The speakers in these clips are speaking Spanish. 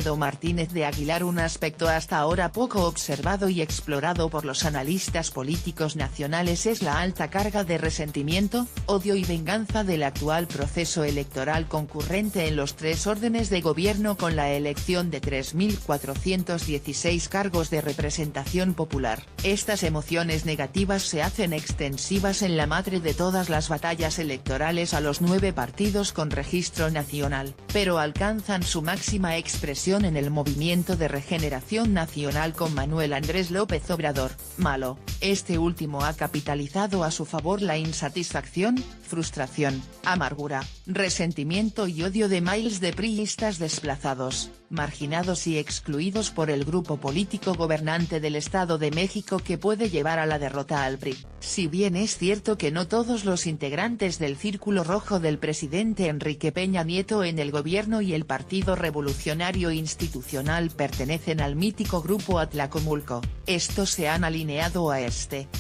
Alfredo Martínez de Aguilar. Un aspecto hasta ahora poco observado y explorado por los analistas políticos nacionales es la alta carga de resentimiento, odio y venganza del actual proceso electoral concurrente en los tres órdenes de gobierno con la elección de 3.416 cargos de representación popular. Estas emociones negativas se hacen extensivas en la madre de todas las batallas electorales a los 9 partidos con registro nacional, pero alcanzan su máxima expresión en el Movimiento de Regeneración Nacional con Manuel Andrés López Obrador, malo. Este último ha capitalizado a su favor la insatisfacción, frustración, amargura, resentimiento y odio de miles de priistas desplazados, marginados y excluidos por el grupo político gobernante del Estado de México que puede llevar a la derrota al PRI. Si bien es cierto que no todos los integrantes del Círculo Rojo del presidente Enrique Peña Nieto en el gobierno y el Partido Revolucionario Institucional pertenecen al mítico grupo Atlacomulco, estos se han alineado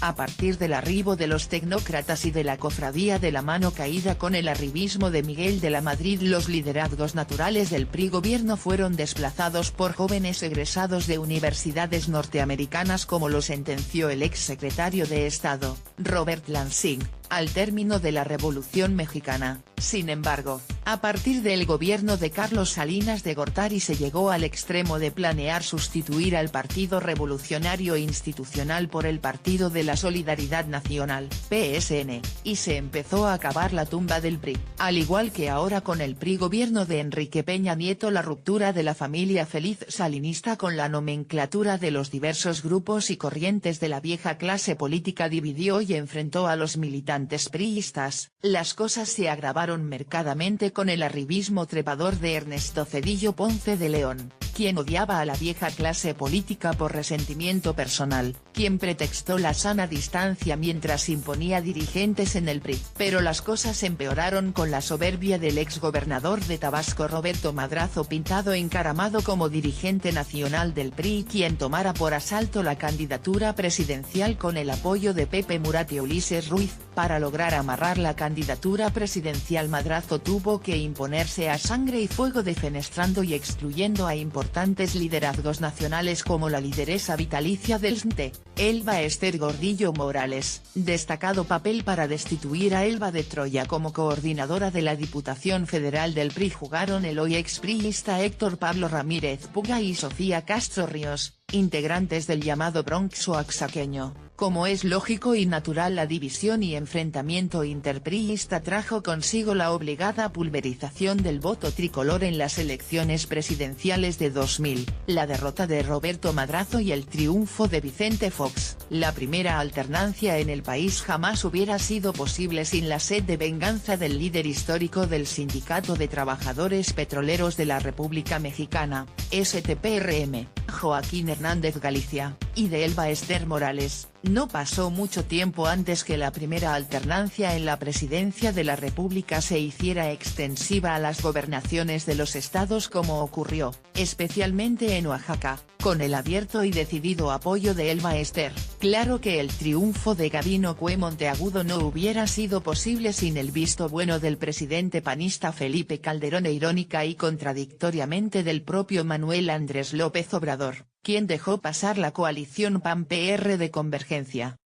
a partir del arribo de los tecnócratas y de la cofradía de la mano caída con el arribismo de Miguel de la Madrid. Los liderazgos naturales del PRI gobierno fueron desplazados por jóvenes egresados de universidades norteamericanas, como lo sentenció el ex secretario de Estado, Robert Lansing, al término de la Revolución Mexicana. Sin embargo, a partir del gobierno de Carlos Salinas de Gortari se llegó al extremo de planear sustituir al Partido Revolucionario Institucional por el Partido de la Solidaridad Nacional, PSN, y se empezó a cavar la tumba del PRI. Al igual que ahora con el PRI gobierno de Enrique Peña Nieto, la ruptura de la familia feliz salinista con la nomenclatura de los diversos grupos y corrientes de la vieja clase política dividió y enfrentó a los militantes priistas. Las cosas se agravaron marcadamente con el arribismo trepador de Ernesto Zedillo Ponce de León, quien odiaba a la vieja clase política por resentimiento personal, quien pretextó la sana distancia mientras imponía dirigentes en el PRI. Pero las cosas empeoraron con la soberbia del exgobernador de Tabasco Roberto Madrazo, pintado encaramado como dirigente nacional del PRI, quien tomara por asalto la candidatura presidencial con el apoyo de Pepe Murat y Ulises Ruiz. Para lograr amarrar la candidatura presidencial, Madrazo tuvo que imponerse a sangre y fuego, defenestrando y excluyendo a importantes liderazgos nacionales como la lideresa vitalicia del SNT, Elba Ester Gordillo Morales. Destacado papel para destituir a Elba de Troya como coordinadora de la Diputación Federal del PRI jugaron el hoy expriista Héctor Pablo Ramírez Puga y Sofía Castro Ríos, integrantes del llamado Bronx oaxaqueño. Como es lógico y natural, la división y enfrentamiento interpriista trajo consigo la obligada pulverización del voto tricolor en las elecciones presidenciales de 2000, la derrota de Roberto Madrazo y el triunfo de Vicente Fox. La primera alternancia en el país jamás hubiera sido posible sin la sed de venganza del líder histórico del Sindicato de Trabajadores Petroleros de la República Mexicana, STPRM, Joaquín Hernández Galicia, y de Elba Ester Morales. No pasó mucho tiempo antes que la primera alternancia en la presidencia de la República se hiciera extensiva a las gobernaciones de los estados, como ocurrió, especialmente en Oaxaca, con el abierto y decidido apoyo de Elba Ester. Claro que el triunfo de Gabino Cue Monteagudo no hubiera sido posible sin el visto bueno del presidente panista Felipe Calderón e irónica y contradictoriamente del propio Manuel Andrés López Obrador, quien dejó pasar la coalición PAN-PR de convergencia.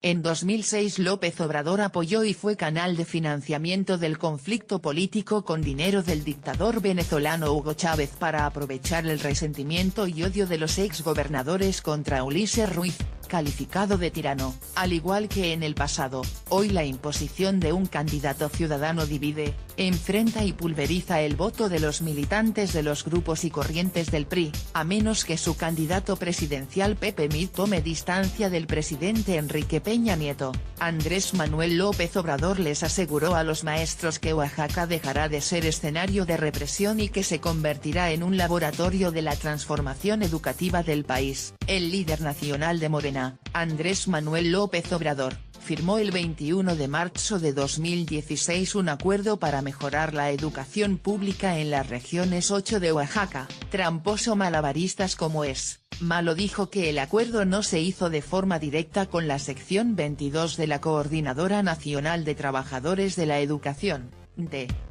En 2006 López Obrador apoyó y fue canal de financiamiento del conflicto político con dinero del dictador venezolano Hugo Chávez para aprovechar el resentimiento y odio de los exgobernadores contra Ulises Ruiz, calificado de tirano. Al igual que en el pasado, hoy la imposición de un candidato ciudadano divide, enfrenta y pulveriza el voto de los militantes de los grupos y corrientes del PRI, a menos que su candidato presidencial Pepe Mid tome distancia del presidente Enrique Peña Nieto. Andrés Manuel López Obrador les aseguró a los maestros que Oaxaca dejará de ser escenario de represión y que se convertirá en un laboratorio de la transformación educativa del país. El líder nacional de Morena, Andrés Manuel López Obrador, firmó el 21 de marzo de 2016 un acuerdo para mejorar la educación pública en las regiones 8 de Oaxaca. Tramposo malabaristas como es, malo dijo que el acuerdo no se hizo de forma directa con la sección 22 de la Coordinadora Nacional de Trabajadores de la Educación,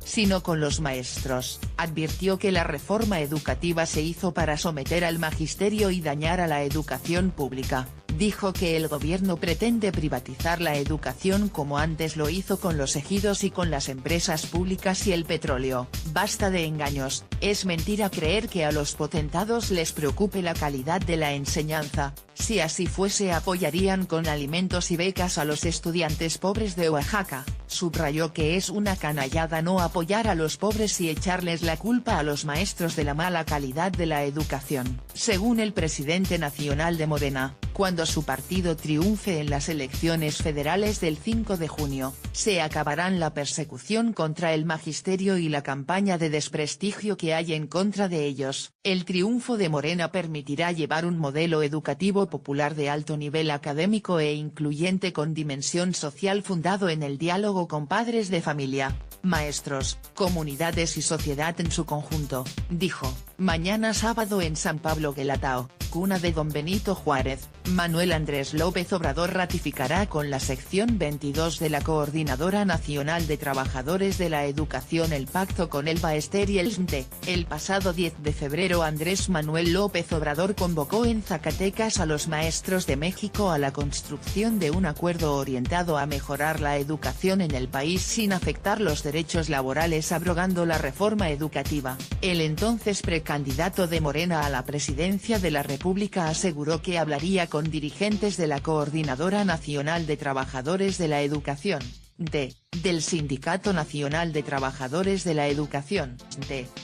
sino con los maestros. Advirtió que la reforma educativa se hizo para someter al magisterio y dañar a la educación pública. Dijo que el gobierno pretende privatizar la educación como antes lo hizo con los ejidos y con las empresas públicas y el petróleo. Basta de engaños, es mentira creer que a los potentados les preocupe la calidad de la enseñanza. Si así fuese apoyarían con alimentos y becas a los estudiantes pobres de Oaxaca. Subrayó que es una canallada no apoyar a los pobres y echarles la culpa a los maestros de la mala calidad de la educación. Según el presidente nacional de Morena, cuando su partido triunfe en las elecciones federales del 5 de junio, se acabarán la persecución contra el magisterio y la campaña de desprestigio que hay en contra de ellos. El triunfo de Morena permitirá llevar un modelo educativo popular de alto nivel académico e incluyente con dimensión social fundado en el diálogo con padres de familia, maestros, comunidades y sociedad en su conjunto, dijo. Mañana sábado en San Pablo Guelatao, cuna de Don Benito Juárez, Manuel Andrés López Obrador ratificará con la sección 22 de la Coordinadora Nacional de Trabajadores de la Educación el pacto con el Baester y el SNTE. El pasado 10 de febrero Andrés Manuel López Obrador convocó en Zacatecas a los maestros de México a la construcción de un acuerdo orientado a mejorar la educación en el país sin afectar los derechos laborales abrogando la reforma educativa. El entonces precandidato de Morena a la presidencia de la República aseguró que hablaría con dirigentes de la Coordinadora Nacional de Trabajadores de la Educación, del Sindicato Nacional de Trabajadores de la Educación,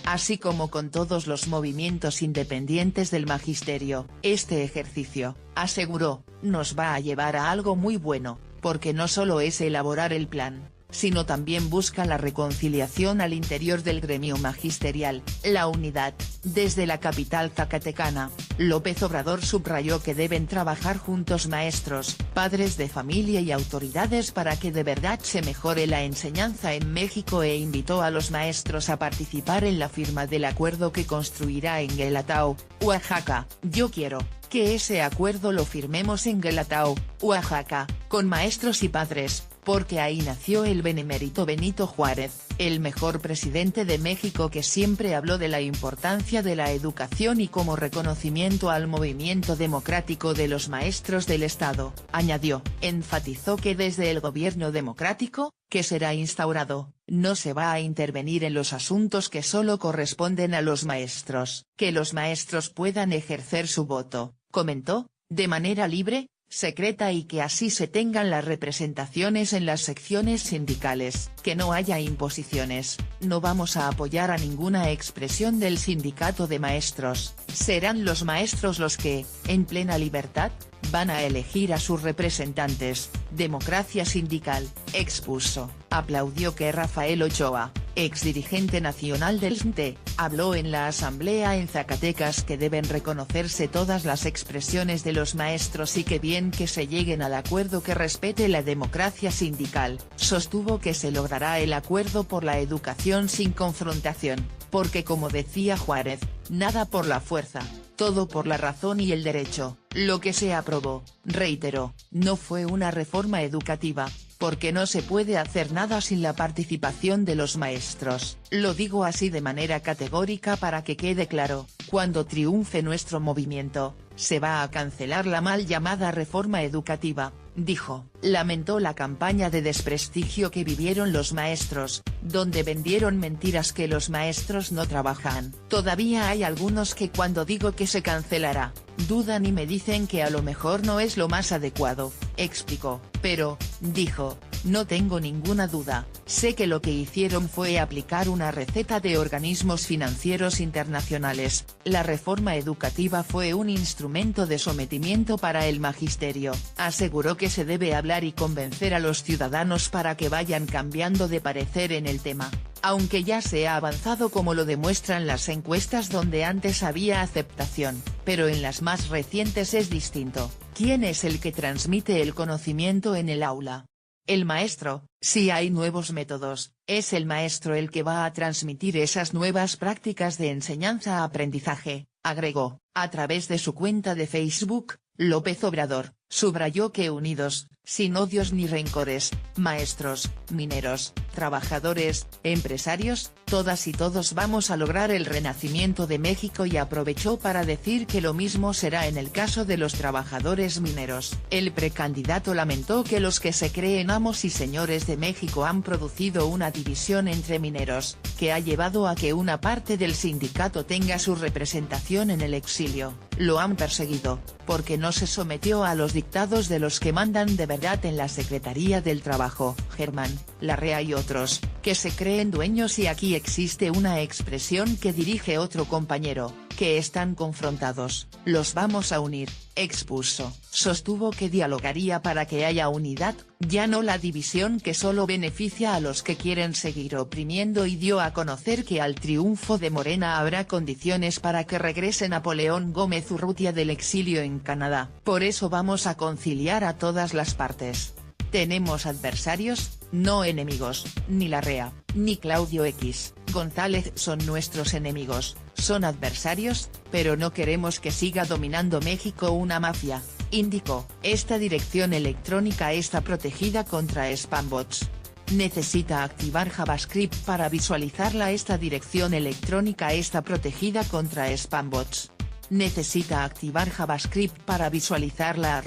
así como con todos los movimientos independientes del magisterio. Este ejercicio, aseguró, nos va a llevar a algo muy bueno, porque no solo es elaborar el plan, sino también busca la reconciliación al interior del gremio magisterial, la unidad. Desde la capital zacatecana, López Obrador subrayó que deben trabajar juntos maestros, padres de familia y autoridades para que de verdad se mejore la enseñanza en México e invitó a los maestros a participar en la firma del acuerdo que construirá en Guelatao, Oaxaca. Yo quiero que ese acuerdo lo firmemos en Guelatao, Oaxaca, con maestros y padres, porque ahí nació el benemérito Benito Juárez, el mejor presidente de México que siempre habló de la importancia de la educación y como reconocimiento al movimiento democrático de los maestros del Estado. Añadió, enfatizó que desde el gobierno democrático, que será instaurado, no se va a intervenir en los asuntos que solo corresponden a los maestros. Que los maestros puedan ejercer su voto, comentó, de manera libre, secreta y que así se tengan las representaciones en las secciones sindicales, que no haya imposiciones. No vamos a apoyar a ninguna expresión del sindicato de maestros, serán los maestros los que, en plena libertad, van a elegir a sus representantes. Democracia sindical, expuso. Aplaudió que Rafael Ochoa, exdirigente nacional del SNTE, habló en la asamblea en Zacatecas que deben reconocerse todas las expresiones de los maestros y que bien que se lleguen al acuerdo que respete la democracia sindical. Sostuvo que se logrará el acuerdo por la educación sin confrontación, porque como decía Juárez, nada por la fuerza, todo por la razón y el derecho. Lo que se aprobó, reiteró, no fue una reforma educativa, porque no se puede hacer nada sin la participación de los maestros. Lo digo así de manera categórica para que quede claro, cuando triunfe nuestro movimiento, se va a cancelar la mal llamada reforma educativa, dijo. Lamentó la campaña de desprestigio que vivieron los maestros, donde vendieron mentiras que los maestros no trabajan. Todavía hay algunos que cuando digo que se cancelará, dudan y me dicen que a lo mejor no es lo más adecuado, explicó. Pero, dijo, no tengo ninguna duda, sé que lo que hicieron fue aplicar una receta de organismos financieros internacionales. La reforma educativa fue un instrumento de sometimiento para el magisterio. Aseguró que se debe hablar y convencer a los ciudadanos para que vayan cambiando de parecer en el tema, aunque ya se ha avanzado como lo demuestran las encuestas donde antes había aceptación, pero en las más recientes es distinto. ¿Quién es el que transmite el conocimiento en el aula? El maestro. Si hay nuevos métodos, es el maestro el que va a transmitir esas nuevas prácticas de enseñanza-aprendizaje, agregó. A través de su cuenta de Facebook, López Obrador, Subrayó que unidos, sin odios ni rencores, maestros, mineros, trabajadores, empresarios, todas y todos vamos a lograr el renacimiento de México, y aprovechó para decir que lo mismo será en el caso de los trabajadores mineros. El precandidato lamentó que los que se creen amos y señores de México han producido una división entre mineros, que ha llevado a que una parte del sindicato tenga su representación en el exilio. Lo han perseguido, porque no se sometió a los dictados de los que mandan de verdad en la Secretaría del Trabajo, Germán, Larrea y otros, que se creen dueños, y aquí existe una expresión que dirige otro compañero, que están confrontados, los vamos a unir, expuso. Sostuvo que dialogaría para que haya unidad, ya no la división que solo beneficia a los que quieren seguir oprimiendo, y dio a conocer que al triunfo de Morena habrá condiciones para que regrese Napoleón Gómez Urrutia del exilio en Canadá. Por eso vamos a conciliar a todas las partes. Tenemos adversarios, no enemigos, ni Larrea, ni Claudio X González son nuestros enemigos, son adversarios, pero no queremos que siga dominando México una mafia, indicó. Esta dirección electrónica está protegida contra spambots. Necesita activar JavaScript para visualizarla. Esta dirección electrónica está protegida contra spambots. Necesita activar JavaScript para visualizarla.